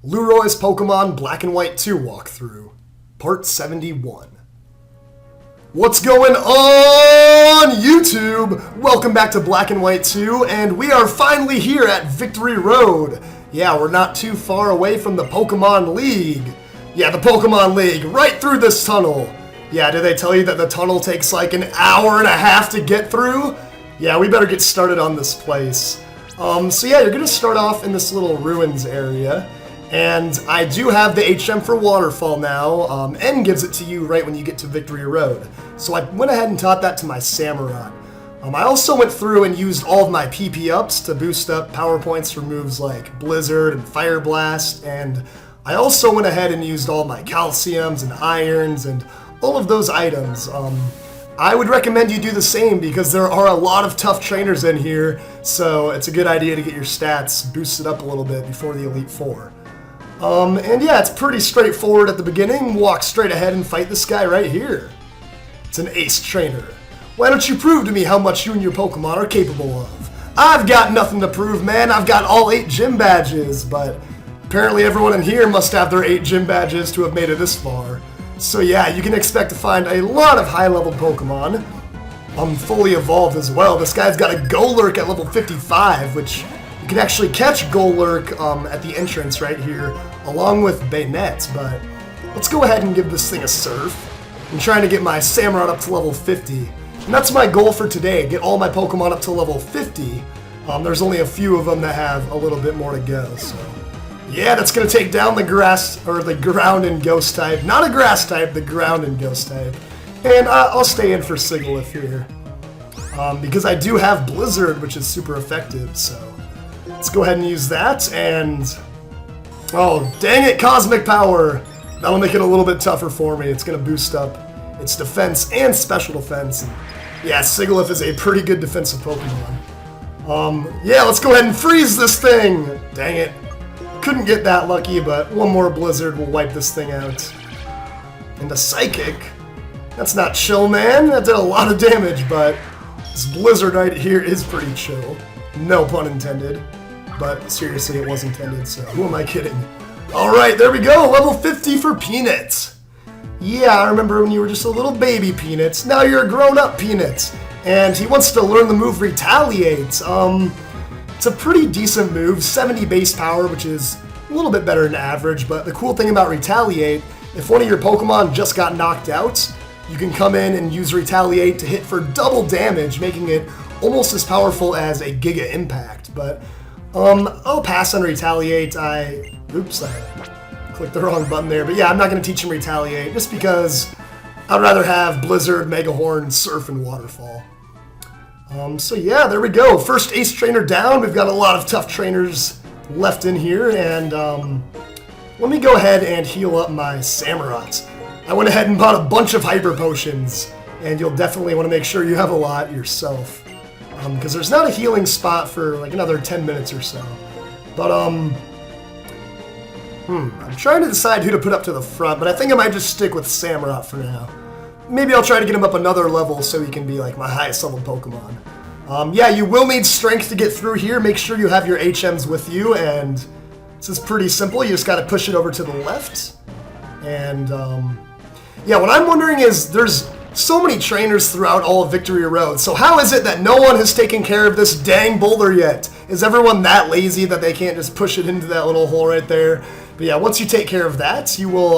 Lueroi's Pokemon Black and White 2 walkthrough, Part 71. What's going on, YouTube? Welcome back to Black and White 2, and we are finally here at Victory Road. Yeah, we're not too far away from the Pokemon League. Yeah, the Pokemon League, right through this tunnel. Yeah, did they tell you that the tunnel takes like an hour and a half to get through? Yeah, we better get started on this place. So yeah, you're gonna start off in this little ruins area. And I do have the HM for Waterfall now. N gives it to you right when you get to Victory Road. So I went ahead and taught that to my Samurott. I also went through and used all of my PP ups to boost up power points for moves like Blizzard and Fire Blast. And I also went ahead and used all my Calciums and Irons and all of those items. I would recommend you do the same because there are a lot of tough trainers in here. So it's a good idea to get your stats boosted up a little bit before the Elite Four. And yeah, it's pretty straightforward at the beginning. Walk straight ahead and fight this guy right here. It's an Ace Trainer. Why don't you prove to me how much you and your Pokemon are capable of? I've got nothing to prove, man. I've got all 8 gym badges, but apparently everyone in here must have their 8 gym badges to have made it this far. So yeah, you can expect to find a lot of high-level Pokemon. Fully evolved as well. This guy's got a Golurk at level 55, which you can actually catch Golurk at the entrance right here, along with Baynet, but let's go ahead and give this thing a surf. I'm trying to get my Samurott up to level 50, and that's my goal for today, get all my Pokemon up to level 50. There's only a few of them that have a little bit more to go, so yeah, that's going to take down the grass, or the ground and ghost type. Not a grass type, the ground and ghost type. And I'll stay in for Sigilyph here, because I do have Blizzard, which is super effective, so let's go ahead and use that, and oh, dang it, Cosmic Power! That'll make it a little bit tougher for me. It's going to boost up its defense and special defense. And yeah, Sigilyph is a pretty good defensive Pokemon. Yeah, let's go ahead and freeze this thing! Dang it. Couldn't get that lucky, but one more Blizzard will wipe this thing out. And a Psychic? That's not chill, man. That did a lot of damage, but this Blizzard right here is pretty chill. No pun intended. But seriously, it was intended, so who am I kidding? Alright, there we go, level 50 for Peanut. Yeah, I remember when you were just a little baby Peanut. Now you're a grown-up Peanut. And he wants to learn the move Retaliate. It's a pretty decent move, 70 base power, which is a little bit better than average, but the cool thing about Retaliate, if one of your Pokemon just got knocked out, you can come in and use Retaliate to hit for double damage, making it almost as powerful as a Giga Impact. But I'll pass on Retaliate. Oops, I clicked the wrong button there. But yeah, I'm not going to teach him Retaliate, just because I'd rather have Blizzard, Mega Horn, Surf, and Waterfall. So yeah, there we go. First Ace Trainer down. We've got a lot of tough trainers left in here, and let me go ahead and heal up my Samurott. I went ahead and bought a bunch of Hyper Potions, and you'll definitely want to make sure you have a lot yourself, because there's not a healing spot for like another 10 minutes or so. But I'm trying to decide who to put up to the front, but I think I might just stick with Samurott for now. Maybe I'll try to get him up another level so he can be like my highest level Pokemon. Yeah, you will need strength to get through here. Make sure you have your HMs with you, and this is pretty simple. You just got to push it over to the left. And yeah, what I'm wondering is there's so many trainers throughout all of Victory Road. So how is it that no one has taken care of this dang boulder yet? Is everyone that lazy that they can't just push it into that little hole right there? But yeah, once you take care of that, you will,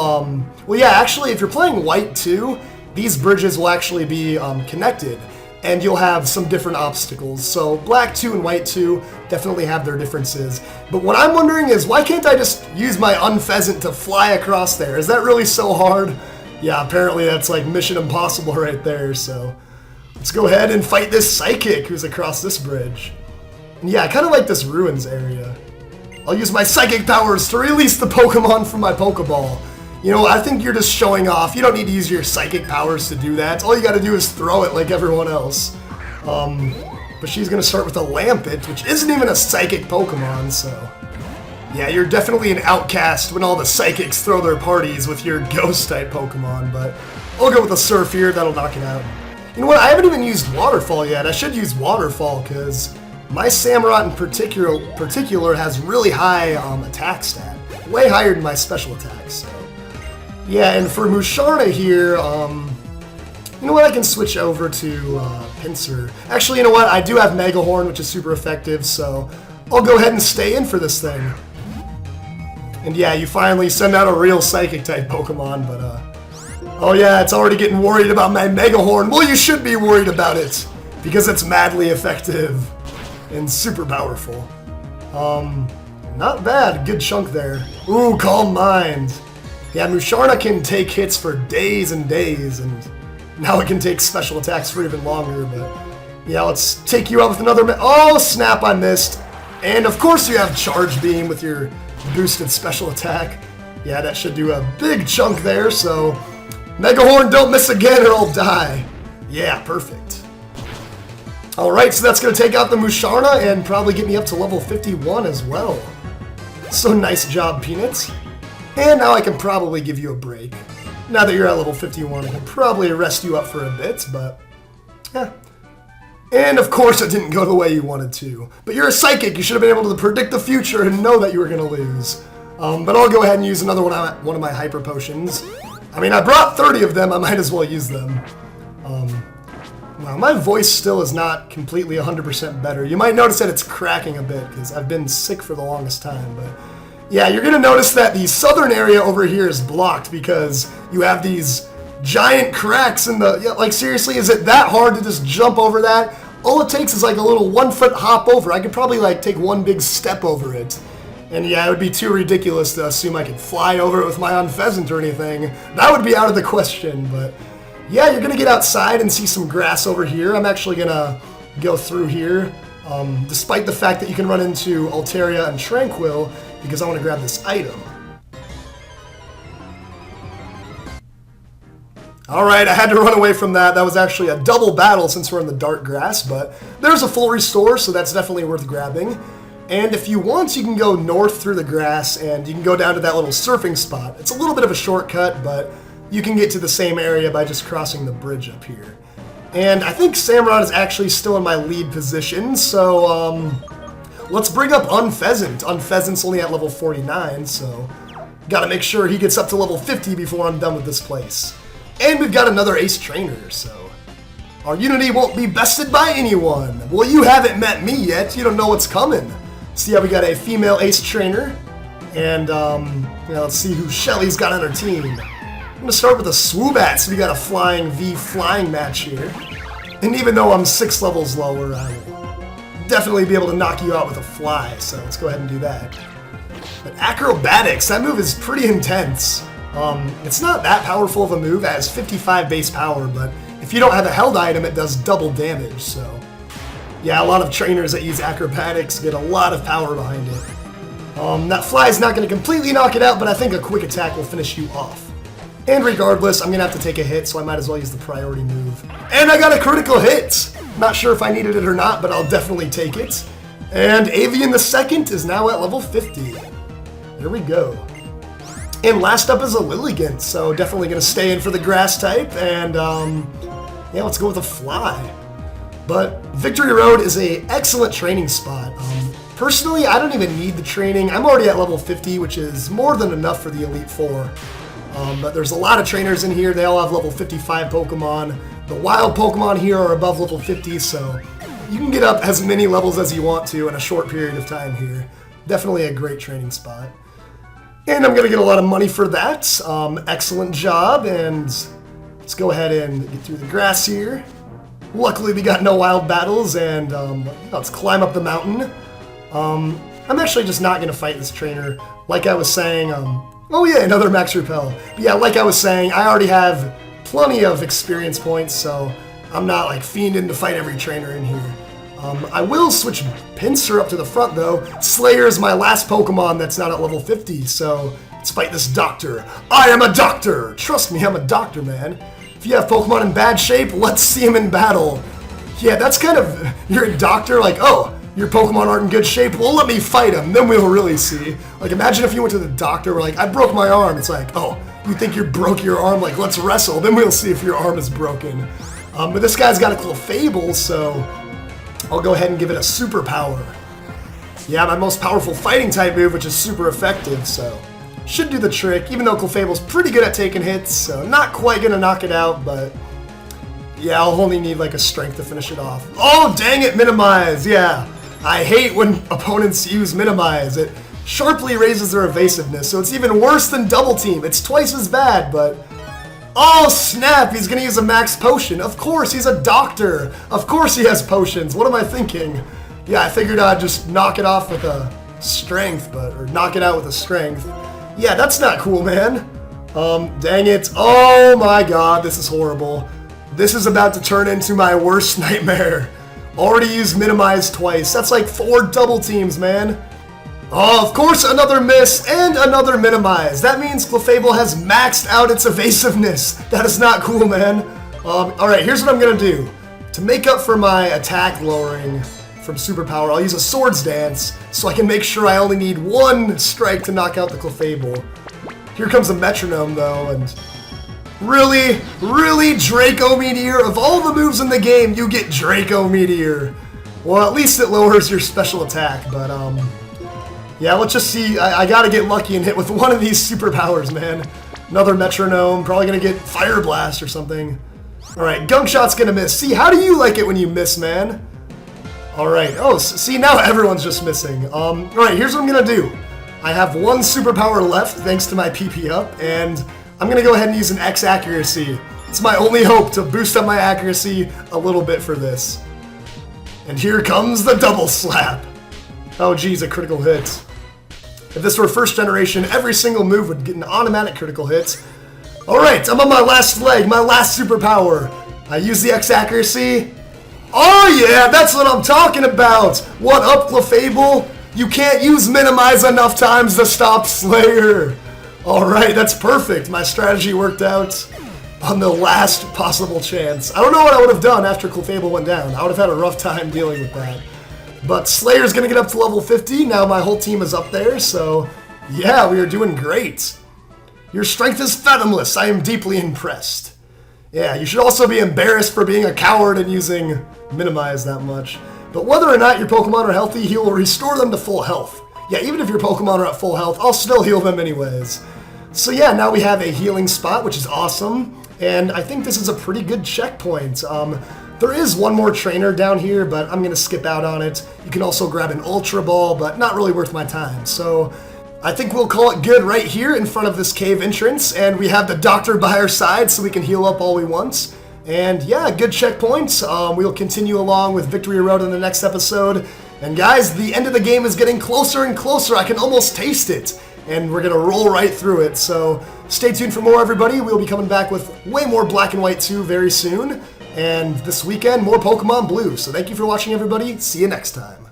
well yeah, actually if you're playing White 2, these bridges will actually be connected, and you'll have some different obstacles. So Black 2 and White 2 definitely have their differences. But what I'm wondering is, why can't I just use my Unpheasant to fly across there? Is that really so hard? Yeah, apparently that's like Mission Impossible right there, so let's go ahead and fight this Psychic who's across this bridge. And yeah, I kind of like this Ruins area. I'll use my Psychic powers to release the Pokemon from my Pokeball. You know, I think you're just showing off. You don't need to use your Psychic powers to do that. All you gotta do is throw it like everyone else. But she's gonna start with a Lampent, which isn't even a Psychic Pokemon, so yeah, you're definitely an outcast when all the Psychics throw their parties with your Ghost-type Pokemon, but I'll go with a Surf here. That'll knock it out. You know what? I haven't even used Waterfall yet. I should use Waterfall, because my Samurott in particular has really high attack stat. way higher than my special attacks. So. Yeah, and for Musharna here, you know what, I can switch over to Pinsir. Actually, you know what, I do have Mega Horn, which is super effective, so I'll go ahead and stay in for this thing. And yeah, you finally send out a real Psychic-type Pokemon, but oh yeah, it's already getting worried about my Mega Horn. Well, you should be worried about it, because it's madly effective and super powerful. Not bad, good chunk there. Ooh, Calm Mind. Yeah, Musharna can take hits for days and days, and now it can take special attacks for even longer, but yeah, let's take you out with another... Oh, snap, I missed. And of course you have Charge Beam with your boosted special attack. Yeah, that should do a big chunk there, so... Mega Horn, don't miss again or I'll die. Yeah, perfect. Alright, so that's going to take out the Musharna and probably get me up to level 51 as well. So nice job, Peanuts. And now I can probably give you a break. Now that you're at level 51, I can probably rest you up for a bit, but yeah. And of course it didn't go the way you wanted to. But you're a Psychic, you should have been able to predict the future and know that you were going to lose. But I'll go ahead and use another one of my Hyper Potions. I mean, I brought 30 of them, I might as well use them. Wow, my voice still is not completely 100% better. You might notice that it's cracking a bit, because I've been sick for the longest time, but... Yeah, you're going to notice that the southern area over here is blocked because you have these giant cracks in the... Yeah, like, seriously, is it that hard to just jump over that? All it takes is like a little 1-foot hop over. I could probably like take one big step over it. And yeah, it would be too ridiculous to assume I could fly over it with my Unpheasant or anything. That would be out of the question, but... Yeah, you're going to get outside and see some grass over here. I'm actually going to go through here, despite the fact that you can run into Altaria and Tranquil, because I want to grab this item. Alright, I had to run away from that. That was actually a double battle since we're in the dark grass, but there's a full restore, so that's definitely worth grabbing. And if you want, you can go north through the grass, and you can go down to that little surfing spot. It's a little bit of a shortcut, but you can get to the same area by just crossing the bridge up here. And I think Samurott is actually still in my lead position, so let's bring up Unpheasant. Unpheasant's only at level 49, so gotta make sure he gets up to level 50 before I'm done with this place. And we've got another Ace Trainer, so our unity won't be bested by anyone. Well, you haven't met me yet. You don't know what's coming. See how we got a female Ace Trainer, and let's see who Shelly's got on her team. I'm gonna start with a Swoobat, so we got a Flying V flying match here. And even though I'm 6 levels lower, I'll definitely be able to knock you out with a fly, so let's go ahead and do that. But Acrobatics, that move is pretty intense. It's not that powerful of a move, it has 55 base power, but if you don't have a held item, it does double damage, so... Yeah, a lot of trainers that use Acrobatics get a lot of power behind it. That fly is not going to completely knock it out, but I think a quick attack will finish you off. And regardless, I'm going to have to take a hit, so I might as well use the priority move. And I got a critical hit! Not sure if I needed it or not, but I'll definitely take it. And Avian the Second is now at level 50. There we go. And last up is a Lilligant, so definitely going to stay in for the grass type, and yeah, let's go with a fly. But Victory Road is an excellent training spot. Personally, I don't even need the training. I'm already at level 50, which is more than enough for the Elite Four. But there's a lot of trainers in here. They all have level 55 Pokemon. The wild Pokemon here are above level 50, so you can get up as many levels as you want to in a short period of time here. Definitely a great training spot. And I'm going to get a lot of money for that. Excellent job, and let's go ahead and get through the grass here. Luckily, we got no wild battles, and let's climb up the mountain. I'm actually just not going to fight this trainer. Like I was saying, oh yeah, another Max Repel. But yeah, like I was saying, I already have plenty of experience points, so I'm not like fiending to fight every trainer in here. I will switch Pinsir up to the front though. Slayer is my last Pokemon that's not at level 50, so let's fight this doctor. I am a doctor! Trust me, I'm a doctor, man. If you have Pokemon in bad shape, let's see them in battle. Yeah, that's kind of, you're a doctor, like, oh, your Pokemon aren't in good shape, well, let me fight them, then we'll really see. Like, imagine if you went to the doctor, we're like, I broke my arm. It's like, oh, you think you broke your arm? Like, let's wrestle, then we'll see if your arm is broken. But this guy's got a Clefable, so I'll go ahead and give it a superpower. Yeah, my most powerful fighting type move, which is super effective, so should do the trick, even though Clefable's pretty good at taking hits, so not quite gonna knock it out, but yeah, I'll only need like a strength to finish it off. Oh, dang it, minimize, yeah. I hate when opponents use minimize. It sharply raises their evasiveness, so it's even worse than double team. It's twice as bad, but oh snap, he's gonna use a max potion. Of course, he's a doctor. Of course he has potions. What am I thinking? Yeah, I figured I'd just knock it off with a strength, or knock it out with a strength. Yeah, that's not cool, man. Dang it. Oh my god, this is horrible. This is about to turn into my worst nightmare. Already used minimize twice. That's like 4 double teams, man. Oh, of course, another miss and another minimize. That means Clefable has maxed out its evasiveness. That is not cool, man. Alright, here's what I'm gonna do. To make up for my attack lowering from superpower, I'll use a Swords Dance so I can make sure I only need 1 strike to knock out the Clefable. Here comes a metronome, though, and really, Draco Meteor? Of all the moves in the game, you get Draco Meteor. Well, at least it lowers your special attack, but, yeah, let's just see. I gotta get lucky and hit with one of these superpowers, man. Another metronome, probably gonna get Fire Blast or something. Alright, Gunk Shot's gonna miss. See, how do you like it when you miss, man? Alright, oh, see, now everyone's just missing. Alright, here's what I'm gonna do. I have 1 superpower left, thanks to my PP up, and I'm gonna go ahead and use an X accuracy. It's my only hope to boost up my accuracy a little bit for this. And here comes the double slap. Oh geez, a critical hit. If this were first generation, every single move would get an automatic critical hit. Alright, I'm on my last leg, my last superpower. I use the X accuracy. Oh yeah, that's what I'm talking about! What up, Clefable? You can't use minimize enough times to stop Slayer. Alright, that's perfect. My strategy worked out on the last possible chance. I don't know what I would have done after Clefable went down. I would have had a rough time dealing with that. But Slayer's gonna get up to level 50. Now my whole team is up there, so yeah, we are doing great. Your strength is fathomless. I am deeply impressed. Yeah, you should also be embarrassed for being a coward and using minimize that much. But whether or not your Pokemon are healthy, he will restore them to full health. Yeah, even if your Pokemon are at full health, I'll still heal them anyways. So yeah, now we have a healing spot, which is awesome. And I think this is a pretty good checkpoint. There is one more trainer down here, but I'm going to skip out on it. You can also grab an Ultra Ball, but not really worth my time. So I think we'll call it good right here in front of this cave entrance. And we have the doctor by our side so we can heal up all we want. And yeah, good checkpoint. We'll continue along with Victory Road in the next episode. And guys, the end of the game is getting closer and closer. I can almost taste it. And we're going to roll right through it. So stay tuned for more, everybody. We'll be coming back with way more Black and White 2 very soon. And this weekend, more Pokemon Blue. So thank you for watching, everybody. See you next time.